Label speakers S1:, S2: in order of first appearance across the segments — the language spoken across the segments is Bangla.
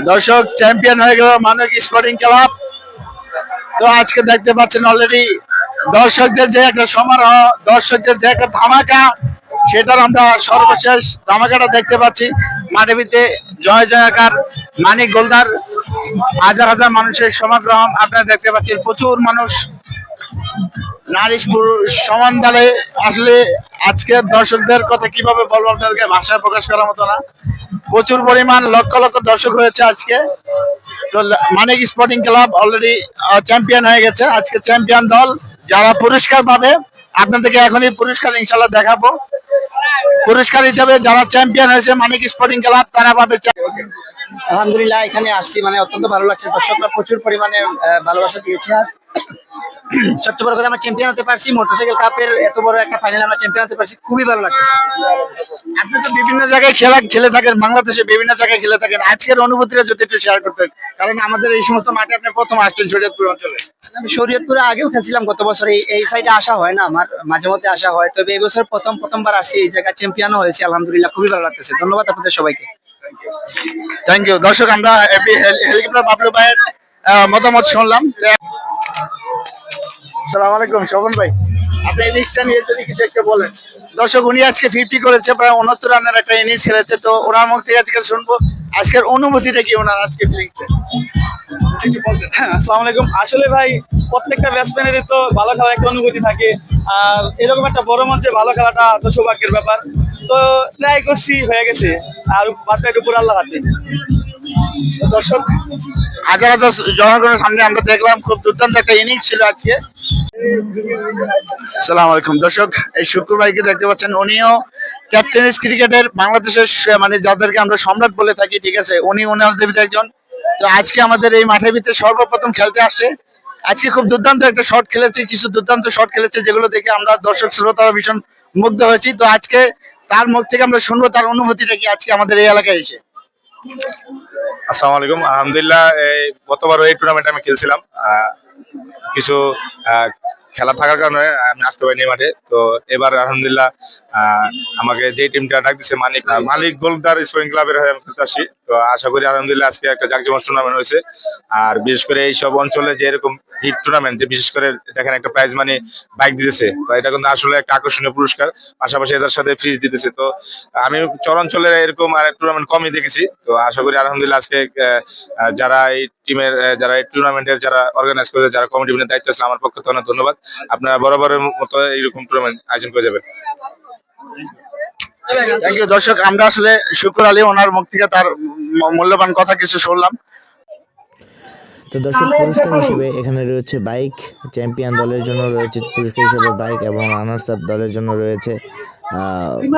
S1: দর্শক চ্যাম্পিয়ন হয়ে গেল মানবিক স্পোর্টিং ক্লাব। তো আজকে দেখতে পাচ্ছেন অলরেডি দর্শকদের যে একটা সমারোহ, দর্শকদের যে একটা ধামাকা, সেটার আমরা সর্বশেষ ধামাকাটা দেখতে পাচ্ছি। মাঠেভিতে জয় জয়াকার, মানিক গোলদার, হাজার হাজার মানুষের সমাগম আপনারা দেখতে পাচ্ছেন। প্রচুর মানুষ, নারী পুরুষ সমান তালে। আসলে আজকের দর্শকদের কথা কিভাবে বলবো আপনাদেরকে, ভাষায় প্রকাশ করার মতো না। প্রচুর পরিমাণ লক্ষ লক্ষ দর্শক হয়েছে আজকে। তো মানিক স্পোর্টিং ক্লাব অলরেডি চ্যাম্পিয়ন হয়ে গেছে। আজকে চ্যাম্পিয়ন দল যারা পুরস্কার পাবে, আপনাদেরকে এখনই পুরস্কার ইনশাল্লাহ দেখাবো। পুরস্কার হিসেবে যারা চ্যাম্পিয়ন হয়েছে মানিক স্পোর্টিং ক্লাব, তারা পাবে।
S2: আলহামদুলিল্লাহ, এখানে আসছি মানে অত্যন্ত ভালো লাগছে। দর্শকরা প্রচুর পরিমাণে ভালোবাসা দিয়েছে। আর সবচেয়ে বড় কথা, আমরা চ্যাম্পিয়ন হতে পারছি। মোটরসাইকেল কাপের এত বড় একটা ফাইনাল আমরা চ্যাম্পিয়ন হতে পারছি, খুবই ভালো লাগছে।
S1: আপনি তো বিভিন্ন জায়গায় খেলে থাকেন, বাংলাদেশে বিভিন্ন জায়গায় খেলে থাকেন। আজকের অনুভূতিটা যদি একটু শেয়ার করতেন, কারণ আমাদের এই সমস্ত মাঠে আপনি প্রথম আসছেন শরীয়তপুর অঞ্চলে।
S2: আমি শরীয়তপুরে আগেও খেলছিলাম গত বছর। এই সাইডে আসা হয় না, আমার মাঝে মধ্যে আসা হয়। তবে এই বছর প্রথমবার আসছি, এই জায়গায় চ্যাম্পিয়নও হয়েছে। আলহামদুলিল্লাহ, খুবই ভালো লাগতেছে। ধন্যবাদ আপনাদের সবাইকে।
S1: Thank you. দর্শক, আমরা হেলিকপ্টার বাবলু ভাইয়ের মতামত শুনলাম। আসসালামু আলাইকুম শোভন ভাই, আপনি ইনিংসটা নিয়ে যদি কিছু একটা বলেন। দর্শক, উনি আজকে 50 করেছে, প্রায় 69 রানের একটা ইনিংস খেলেছে। তো ওনার মুখ থেকে আজকে শুনবো আজকের অনুভূতিটা কি, ওনার আজকে ফিলিংসে।
S3: হ্যাঁ, আসসালামু আলাইকুম। আসলে ভাই, প্রত্যেকটা ব্যাটসম্যানেরই তো ভালো খেলার একটা অনুভূতি থাকে। আর এরকম একটা বড় মঞ্চে ভালো খেলাটা তো সৌভাগ্যের ব্যাপার। তো ট্রাই করছি, হয়ে গেছে। আর বাদটা উপর আল্লাহ হাতে।
S1: দর্শক, হাজার হাজার জনগণের সামনে আমরা দেখলাম খুব দুর্দান্ত একটা ইনিংস ছিল আজকে। আসসালামু আলাইকুম দর্শক, এই শুক্রবারকে দেখতে পাচ্ছেন, উনিও ক্যাপ্টেন ক্রিকেটের বাংলাদেশের মানে যাদেরকে আমরা সম্রাট বলে থাকি, ঠিক আছে, উনি ওনাদের ভিতরে একজন। তো আজকে আমাদের এই মাঠের ভিতরে সর্বপ্রথম খেলতে আসছে। আজকে খুব দুর্দান্ত একটা শট খেলেছে, কিছু দুর্দান্ত শট খেলেছে, যেগুলো দেখে আমরা দর্শক শ্রোতারা ভীষণ মুগ্ধ হয়েছি। তো আজকে তার মুখ থেকে আমরা শুনবো তার অনুভূতিটা কি আজকে আমাদের এই এলাকায় এসে।
S4: আসসালামু আলাইকুম। আলহামদুলিল্লাহ, গতবারও এই টুর্নামেন্টে আমি খেলছিলাম। কিছু খেলা থাকার কারণে আমি আসতে পারিনি মাঠে। তো এবার আলহামদুলিল্লাহ আমাকে যে টিমটা ডাক দিচ্ছে, মালিক গোলদার স্পোর্টিং ক্লাবের হয়ে আমি খেলতে আসছি। তো আশা করি আলহামদুলিল্লাহ আজকে একটা জাঁকজমক টুর্নামেন্ট হয়েছে। আর বিশেষ করে এইসব অঞ্চলে যে এরকম হিট টুর্নামেন্ট, যে বিশেষ করে দেখেন একটা প্রাইজ মানি বাইক দিতেছে, তো এটা কিন্তু আসলে একটা আকর্ষণীয় পুরস্কার। পাশাপাশি এদের সাথে ফ্রিজ দিতেছে। তো আমি চর অঞ্চলে এরকম আর টুর্নামেন্ট কমই দেখেছি। তো আশা করি আলহামদুলিল্লাহ আজকে যারা এই টিমের, যারা এই টুর্নামেন্টের যারা অর্গানাইজ করেছে, যারা কমিটি দায়িত্ব আছে, আমার পক্ষ থেকে অনেক ধন্যবাদ। আপনারা বরাবরের মতো এইরকম টুর্নামেন্ট আয়োজন করে যাবেন।
S1: Thank you. দর্শক, আমরা আসলে শুক্র আলী ওনার মুখ থেকে তার মূল্যবান কথা কিছু শুনলাম।
S5: তো দর্শক, পুরস্কার হিসেবে এখানে রয়েছে বাইক, চ্যাম্পিয়ন দলের জন্য রয়েছে পুরস্কার হিসেবে বাইক, এবং রানার্স আপ দলের জন্য রয়েছে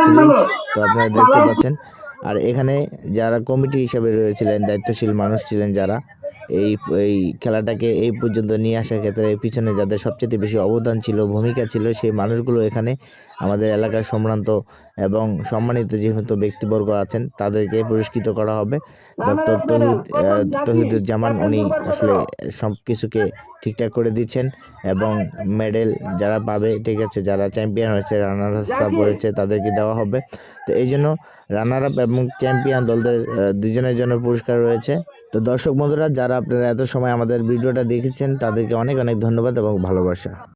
S5: ফ্রিজ। তো আপনারা দেখতে পাচ্ছেন। আর এখানে যারা কমিটি হিসেবে রয়েছিলেন, দায়িত্বশীল মানুষ ছিলেন, যারা এই খেলাটাকে এই পর্যন্ত নিয়ে আসার ক্ষেত্রে পিছনে যাদের সবচেয়ে বেশি অবদান ছিল, ভূমিকা ছিল, সেই মানুষগুলো এখানে আমাদের এলাকার সম্ভ্রান্ত এবং সম্মানিত যে সমস্ত ব্যক্তিবর্গ আছেন, তাদেরকে পুরস্কৃত করা হবে। ডক্টর তহিদুজ্জামান, উনি আসলে সব কিছুকে ঠিকঠাক করে দিচ্ছেন, এবং মেডেল যারা পাবে, ঠিক আছে, যারা চ্যাম্পিয়ন হয়েছে, রানার আপ হয়েছে, তাদেরকে দেওয়া হবে। তো এই জন্য রানার আপ এবং চ্যাম্পিয়ন দলদের দুজনের জন্য পুরস্কার রয়েছে। তো দর্শক বন্ধুরা, যারা আপনারা এত সময় আমাদের ভিডিওটা দেখেছেন, তাদেরকে অনেক অনেক ধন্যবাদ এবং ভালোবাসা।